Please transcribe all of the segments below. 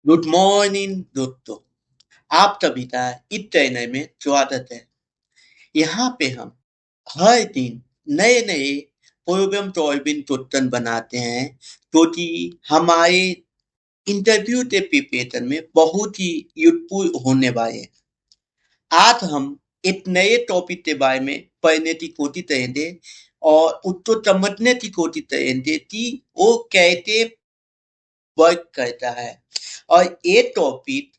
Good morning दोस्तों। आप सभी का इस चैनल में स्वागत है। यहाँ पे हम हर दिन नए नए प्रॉब्लम सॉल्विंग क्वेश्चन बनाते हैं जो कि हमारे इंटरव्यू के प्रिपरेशन में बहुत ही यूजफुल होने वाले हैं। आज हम एक नए टॉपिक के बारे में पढ़ने की कोशिश करेंगे और उसको समझने की कोशिश करेंगे कि वो कैसे वर्क करता है। और ये टॉपिक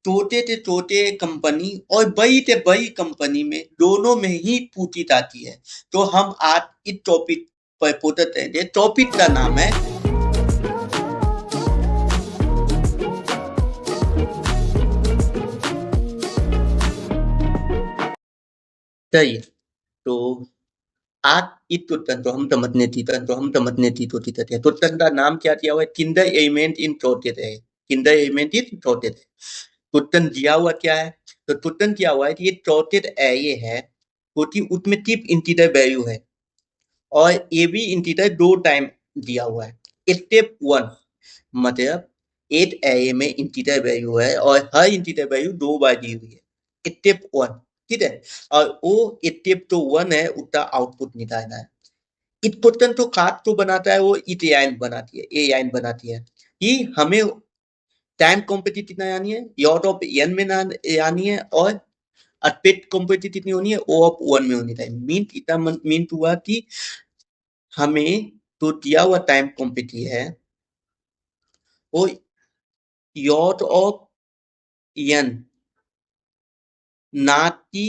छोटे से छोटे कंपनी और बड़ी से बड़ी कंपनी में दोनों में ही पूछी जाती है। तो हम आज इस टॉपिक पर फोकस करेंगे। टॉपिक का नाम है चलिए। तो आज इस क्वेश्चन को हम समझने की कोशिश करते हैं। क्वेश्चन का नाम क्या दिया हुआ है? किंडर एलिमेंट इन sorted है। किंडर एलिमेंट इन sorted है। क्वेश्चन दिया हुआ क्या है? तो क्वेश्चन क्या हुआ है कि ये sorted array है क्योंकि उसमें सिर्फ इंटीजर वैल्यू है और ये भी इंटीजर 2 टाइम दिया हुआ है। स्टेप 1 मतलब एक एरे में इंटीजर वैल्यू है और हर इंटीजर वैल्यू 2 बार दी हुई है। स्टेप 1 ठीक है। और वो स्टेप जो 1 है उसका आउटपुट निकालना है। इस क्वेश्चन जो खास तो बनाता है वो इट बनाती है, ए आइन बनाती है कि हमें टाइम कॉम्पिटिटिव कितना यानी है यॉट ऑफ एन में ना यानी है और अपेट कॉम्पिटिटिव कितनी होनी है ओ ऑफ 1 में होनी चाहिए। मीन हुआ कि हमें तो दिया हुआ टाइम क्वांटिटी है वो यॉट ऑफ एन ना कि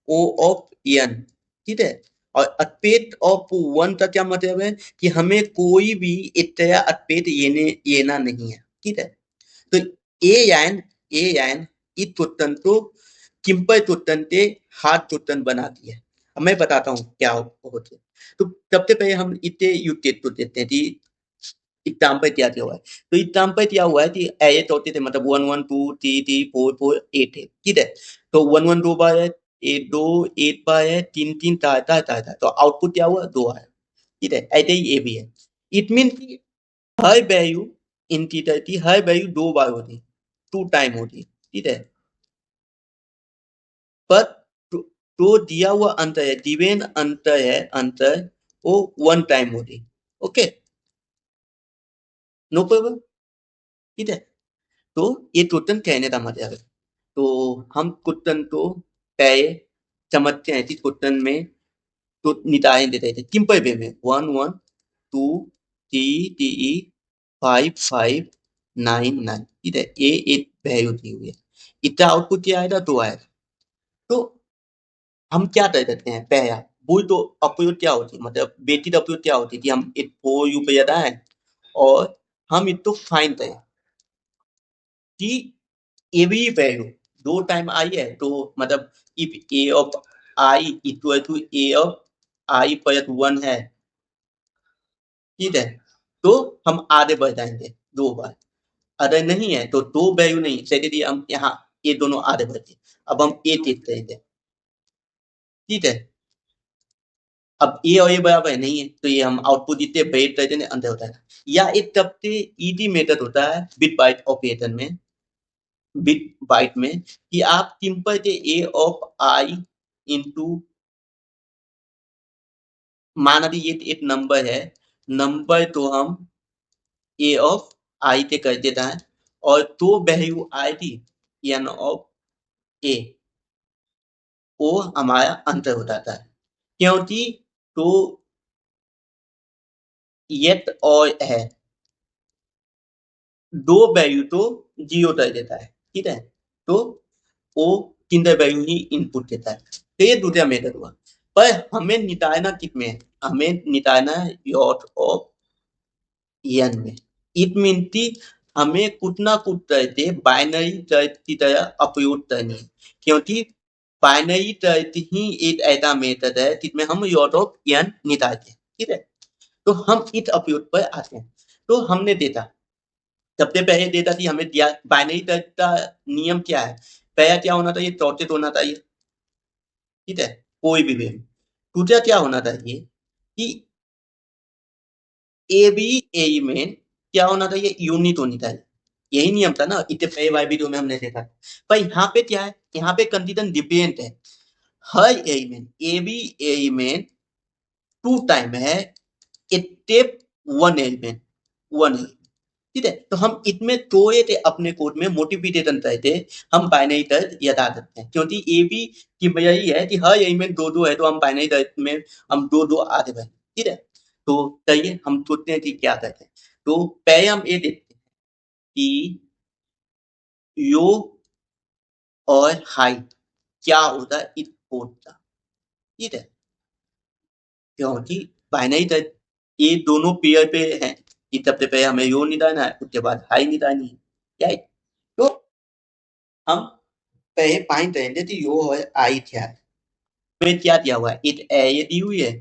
ओ ऑफ एन ठीक है। और एस्पेक्ट ऑफ 1 का क्या मतलब है कि हमें कोई भी इतना एस्पेक्ट लेना नहीं है ठीक है। तो ए एन इस क्वेश्चन को सिंपल क्वेश्चन के हार्ड क्वेश्चन बनाती है। अब मैं बताता हूँ क्या होते। तो सबसे पहले हम इतने यूज केस को देते हैं कि एग्जाम्पल क्या दिया हुआ है। तो एग्जाम्पल दिया हुआ है कि एच होते थे मतलब 1 1 2 3 3 4 4 8 है ठीक है। तो 1 1 2 बार है, 8 2 8 बार है, 3 3 4 4 4 4 तो आउटपुट क्या हुआ 2 आया ठीक है। ऐसे ही ये भी है। इट मीन कि हर वैल्यू इंटीजर की हर वैल्यू 2 बार होती, 2 टाइम होती ठीक है। पर जो दिया हुआ अंतर है गिवन अंतर वो 1 टाइम होती। ओके नो प्रॉब्लम ठीक है। तो ये क्वेश्चन कहने का मतलब है। तो हम क्वेश्चन को पहले समझते हैं कि क्वेश्चन में तो निकालें देते थे सिंपल वे में 1 1 2 3 3 5 5 9 9 ठीक है। ये एक वैल्यू दी हुई है। इसका आउटपुट क्या आएगा 2 आएगा। तो हम क्या कर सकते हैं पहला बुल तो अपयोग क्या होती है मतलब बेटी अपयोग क्या होती है कि हम एक फॉर यू पे जाता है और हम इसको फाइंड करें कि ए भी वैल्यू 2 टाइम आई है तो मतलब if A of I equal to A of I plus 1 है ठीक है। तो हम आगे बढ़ जाएंगे 2 बार। अगर नहीं है तो 2 वैल्यू नहीं चलिए हम यहाँ ये दोनों आगे बढ़ते। अब हम ए टेस्ट करेंगे ठीक है। अब ए और ए बराबर नहीं है तो ये हम आउटपुट जितने वेट करते हैं अंदर होता है। या एक सबसे इजी मेथड होता है बिट बाइट ऑपरेशन में बिट बाइट में कि आप सिंपल से ए ऑफ आई इंटू माना कि ये एक नंबर है। नंबर तो हम ए ऑफ आई से कर देता है और तो वैल्यू आएगी एन ऑफ ए वो हमारा अंतर हो जाता है क्योंकि तो येट और है 2 वैल्यू तो 0 कर देता है ठीक है। तो वो किंडर वैल्यू ही इनपुट देता है। तो ये दूसरा मेथड हुआ। पर हमें निकालना किसमें है? हमें निकालना है यॉट ऑफ एन में। इट मीन कि हमें कुछ ना कुछ तरह बाइनरी चर्च की तरह उपयोग करनी है क्योंकि बाइनरी चर्च ही एक ऐसा मेथड है जिसमें हम यॉट ऑफ एन निकालते हैं ठीक है। तो हम इस उपयोग पर आते हैं। तो हमने देखा सबसे पहले डेटा थी हमें दिया बाइनरी सर्च का नियम क्या है। पहला क्या होना चाहिए चौथे होना चाहिए ठीक है कोई भी वे। दूसरा क्या होना चाहिए कि ए बी ए में क्या होना चाहिए यूनिट होनी चाहिए यही नियम था ना, इतने पहले वाले वीडियो में हमने देखा। पर यहाँ पे क्या है, यहाँ पे कंडीशन डिपेंड है। हर element a b element two time है except one element, one element. ठीक है, तो हम इसमें तोड़े थे अपने कोड में मोटिवेशन तय थे, हम बाइनरी तर्क यदा करते हैं, क्योंकि ए बी की वजह यही है कि हर एलिमेंट दो दो है, तो हम बाइनरी तर्क में हम दो दो आगे बढ़े। ठीक है, तो चलिए हम सोचते हैं कि क्या करते हैं। तो पहले हम ये देखते हैं कि योग और हाइट क्या होता है इस कोड का। ठीक है, क्योंकि बाइनरी तर्क ये दोनों पेयर पे हैं कि सबसे पहले हमें योग निकालना है, उसके बाद हाई निकालनी है। क्या है? तो हम पहले फाइंड करेंगे कि यो और आई क्या है। में क्या दिया हुआ है, एक एरे दी हुई है,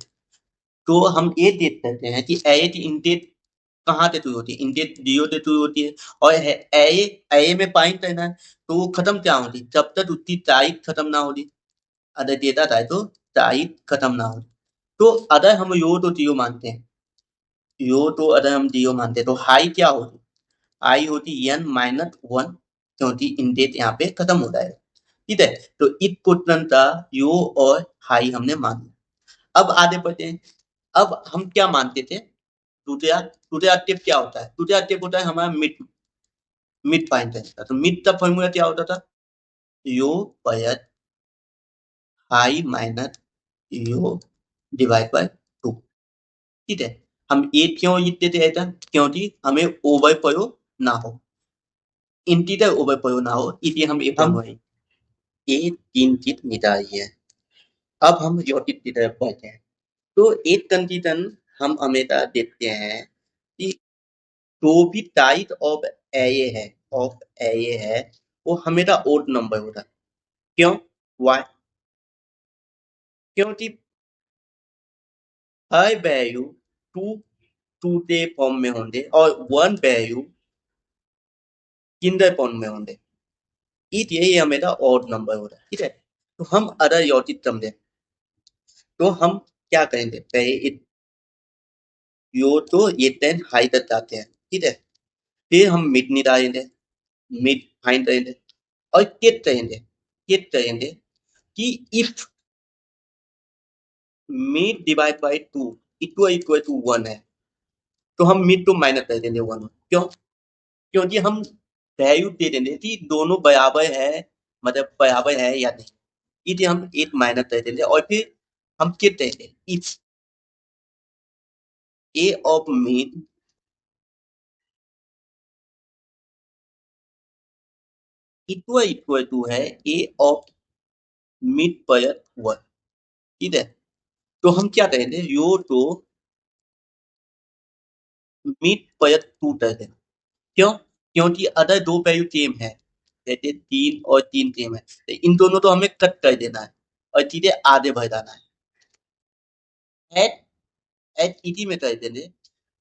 तो हम ये देख सकते हैं कि एरे की इंडेक्स कहाँ से शुरू होती है, इंडेक्स 0 से शुरू होती है, और एरे एरे में फाइंड करना है, तो वो खत्म क्या होती, जब तक उसकी तारीख खत्म ना होती। अगर डेटा था तो तारीख खत्म ना होती। तो अगर हम यो तो 0 मानते हैं, यो तो अगर हम 0 मानते हैं, तो हाई क्या होती, आई होती n-1, क्योंकि इंडेक्स यहाँ पे खत्म हो जाएगा। ठीक है, तो इस क्वेश्चन का यो और हाई हमने मान लिया। अब आगे बढ़ते हैं। अब हम क्या मानते थे, दूसरा दूसरा स्टेप क्या होता है, दूसरा स्टेप होता है हमारा मिड, मिड फाइंड करने का। तो मिड का फॉर्मूला क्या होता था, यो पर high minus yo divide by 2। ठीक है, हम ये क्यों लिखते थे ऐसा, क्योंकि हमें ओवरफ्लो ना हो, इंटीजर ओवरफ्लो ना हो, इसलिए हम ये तीन चीज निकाली है। अब हम योटित की तरफ बढ़ते हैं। तो एक कंडीशन हम हमेशा देखते हैं कि जो भी टाइप ऑफ एरे है, ऑफ एरे है, वो हमेशा ओड नंबर होता है। क्यों, वाई, क्योंकि हर वैल्यू टू टू के फॉर्म में होंगे और वन वैल्यू किंडर फॉर्म में होंगे, इसलिए ये हमेशा ओड नंबर होता है। ठीक है, तो हम अदर योटित समझे, तो हम क्या करेंगे, पहले यो तो ये 10 हाई तक जाते हैं। ठीक है, फिर हम मिड निकालेंगे, मिड फाइंड करेंगे, और चेक करेंगे कि if mid divide by 2 equal to 1 है, तो हम मिड को माइनस कर देंगे 1। क्यों, क्योंकि हम वैल्यू दे देंगे कि दोनों बराबर है, मतलब बराबर है या नहीं, इसलिए हम एक माइनस कर देंगे, और फिर हम चेक करेंगे if A of mid equal to है ए ऑफ मिड पर 1। ठीक है, तो हम क्या करेंगे, यो तो मिड पर 2 कर देंगे। क्यों, क्योंकि अदर दो वैल्यू सेम है, जैसे 3 और 3 सेम है, तो इन दोनों तो हमें कट कर देना है और सीधे आगे बढ़ जाना है। एट एट इसी में कर देंगे।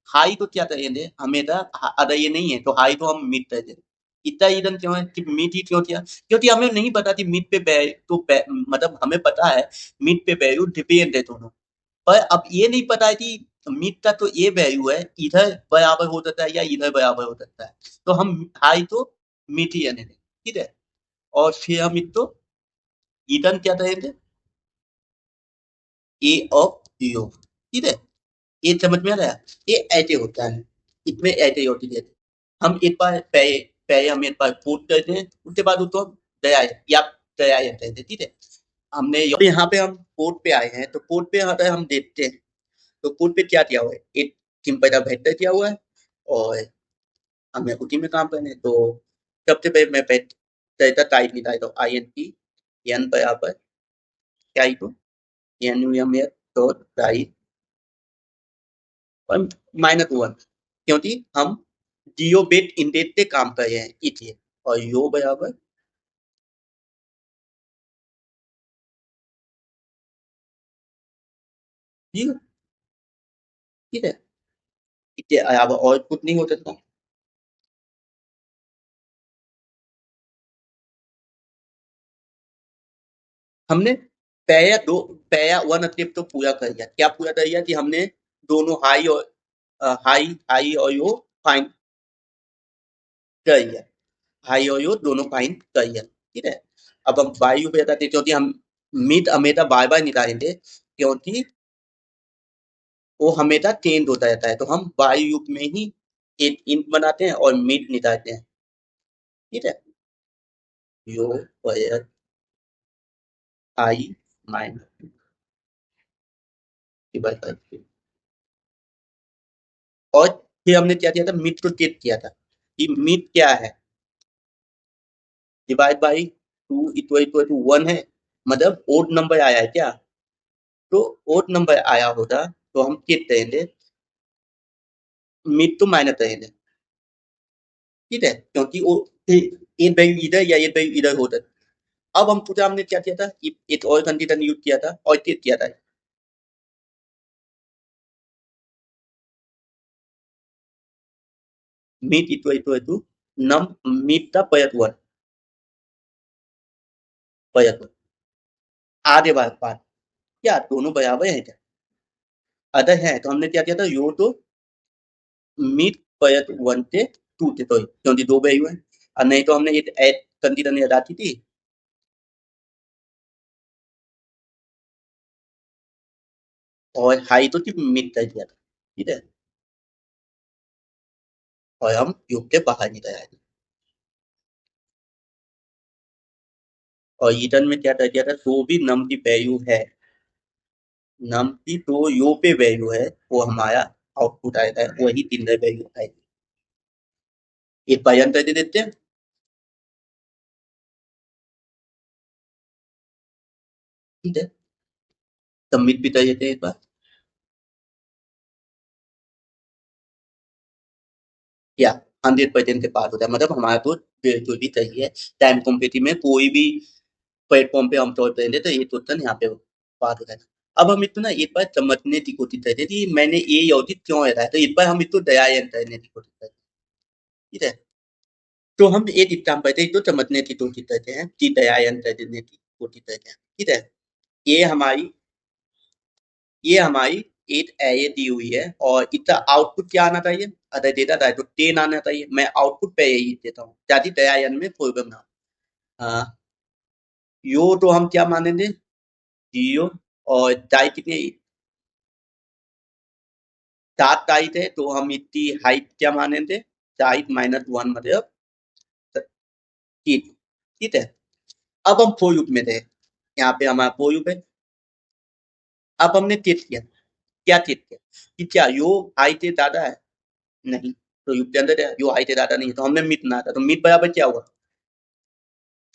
हाई तो क्या करेंगे, हमेशा अगर ये नहीं है तो हाई तो हम मिड कर देंगे। इतना रीजन क्यों है कि मिड ही क्यों किया, क्योंकि हमें नहीं पता कि मिड पे मतलब हमें पता है मिड पे वैल्यू डिपेंड है दोनों, पर अब ये नहीं पता है कि मिड का तो ये वैल्यू है, इधर बराबर हो सकता है या इधर बराबर हो सकता है, तो हम हाई तो मिड ही रहने दें। ठीक है, और फिर हम इसको रिटर्न क्या करेंगे, ए ऑफ यू। ठीक है, ये समझ में आ रहा है, ये ऐसे होता है, इसमें ऐसे होती है। हम एक बार पहले पहले हम एक बार कोड करते हैं, उसके बाद उसको हम दया कहते हैं। ठीक है, हमने यहाँ पे हम कोड पे आए हैं, तो कोड पे अगर हम देखते हैं, तो कोड पे क्या दिया हुआ है, एक सिंपल सा वेक्टर दिया हुआ है, और हमें उसी में काम करना है। तो सबसे पहले मैं वेक्टर का टाइप निकालता हूँ, आई एन टी एन बराबर क्या ही तो N U M S dot type और -1, क्योंकि हम जियो बिट इंडेक्स से काम कर रहे हैं इसलिए, और यो बराबर 0। ठीक है, इसके अलावा और कुछ नहीं हो सकता। हमने पहला वन स्टेप तो पूरा कर लिया। क्या पूरा कर लिया कि हमने दोनों हाई और हाई हाई और यो फाइंड कही है, हाई और यो दोनों फाइन कही है, ठीक है। अब हम वायु पे बताते क्योंकि हम मीट हमेशा बार बार नहीं डालेंगे क्योंकि वो हमेशा चेंज होता रहता है, तो हम वायु युग में ही एक इंट बनाते हैं और मीट निकालते हैं, ठीक है। Yo wire I minus divide by 3। और फिर हमने क्या किया था, मीट को चेक किया था कि मीट क्या है, डिवाइड बाई 2 इक्वल टू 1 है, मतलब ओड नंबर आया है क्या, तो ओड नंबर आया होता तो हम चेक करेंगे, मीट तो माइनस रहेंगे, ठीक है, क्योंकि वो एक वैल्यू इधर या एक वैल्यू इधर होता। अब हम पूछा हमने क्या किया था, एक और कंडीशन यूज किया था और चेक किया था, mid equal to num mid का परत 1 परत 1 आधे बार पार, क्या दोनों बराबर है क्या, अदर है तो हमने क्या किया था, यो तो मीट परत 1 से 2 से, तो क्योंकि दो वैल्यू है, और नहीं तो हमने एक ऐड कंडीशन याद आती थी, और हाई तो सिर्फ मीट कर दिया था, ठीक है, और हम योग के बाहर निकल आए थे। और ईटन में क्या कर दिया था, जो भी नम की वैल्यू है, नम की तो यो पे वैल्यू है वो हमारा आउटपुट आएगा, वही तीन वैल्यू आएगी, एक बार अंतर दे देते हैं, ठीक है, सबमिट भी कर देते हैं एक बार, या 100% के पास होता है, मतलब हमारा तो जो भी चाहिए टाइम कॉम्पिटिटिव में कोई भी प्लेटफॉर्म पे हम तौर पे तो ये क्वेश्चन यहाँ पे पास होता है। अब हम इसको ना एक बार समझने की कोशिश करते हैं कि मैंने ये योजित क्यों है, तो एक बार हम इसको दयायन करने की कोशिश करते हैं, ठीक है। तो हम एक एग्जाम्पल से इसको समझने की कोशिश करते हैं कि दयायन करने की कोशिश करते हैं, ठीक है। ये हमारी ये हमारी एक एरे दी हुई है और इसका आउटपुट क्या आना चाहिए, अगर डेटा था तो 10 आना चाहिए, मैं आउटपुट पे यही देता हूँ ताकि दयायन में प्रॉब्लम ना हो। यो तो हम क्या मानेंगे, जीरो, और टाई कितनी 7 टाइट है तो हम इसकी हाइट क्या मानेंगे, टाइट -1 मतलब 3, ठीक है। अब हम फोर लूप में थे, यहाँ पे हमारा फोर लूप है, अब हमने चेक किया, क्या चेक किया कि क्या यो हाइट से ज्यादा है, नहीं, तो लूप के अंदर है यो हाइट से ज्यादा नहीं है, तो हमने मिट ना था, तो मिट बराबर क्या हुआ,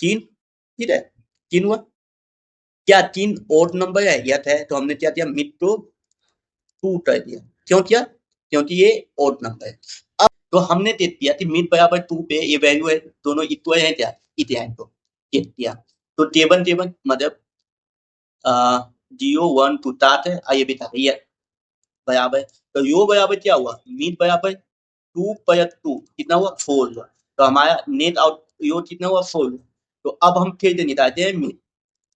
3, ठीक है, 3 हुआ, क्या 3 ओड नंबर है, यस है, तो हमने क्या किया, मिट को 2 कर दिया, क्यों किया, क्योंकि ये ओड नंबर है। अब तो हमने देख दिया कि मिट बराबर 2 पे ये वैल्यू है, दोनों इक्वल है क्या, इक्वल, तो देख दिया, तो टेबल टेबल मतलब 0 1 2 स्टार्ट है, ये भी था ये बराबर, तो यो बराबर क्या हुआ, मीट बराबर 2 पर 2 कितना हुआ 4 हुआ, तो हमारा नेट आउट यो कितना हुआ 4 हुआ, तो अब हम फिर से निकालते हैं मीट,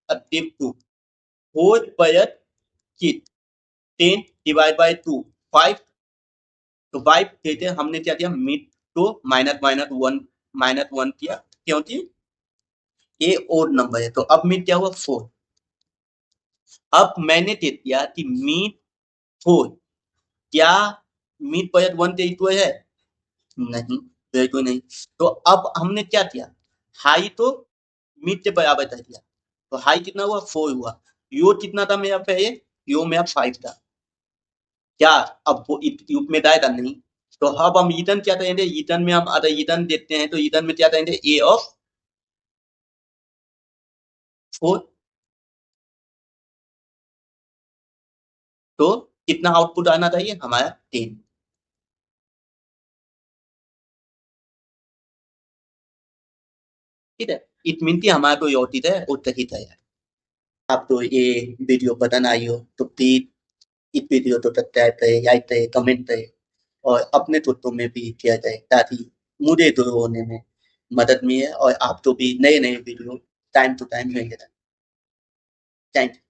अब टिप 2 4 पर 10 डिवाइड बाय 2 5, तो 5 देते हमने क्या किया, मीट को माइनस माइनस 1 -1 किया क्योंकि ये ओड नंबर है, तो अब मीट क्या हुआ 4, अब मैंने दे दिया कि मीट 4, क्या मीट पर 1 से इक्वल है, नहीं, बिल्कुल नहीं, तो अब हमने क्या किया, हाई तो मिड के बराबर कर दिया, तो हाई कितना हुआ 4 हुआ, यो कितना था मेरा पे, यो मेरा 5 था, क्या अब वो यूप में जाएगा नहीं, तो अब हम ईथन क्या करेंगे, ईथन में हम अगर ईथन देखते हैं तो ईथन में क्या करेंगे, ए ऑफ 4, तो कितना आउटपुट आना चाहिए हमारा 10, ठीक है, इट मीन की हमारा तो योटित है उत्तरित है। आपको ये वीडियो पसंद आई हो तो प्लीज इस वीडियो को सब्सक्राइब करें, लाइक करें, कमेंट करें, और अपने दोस्तों में भी किया जाए ताकि मुझे ग्रो होने में मदद मिले और आपको भी नए नए वीडियो टाइम टू टाइम मिलते रहे। Thank you.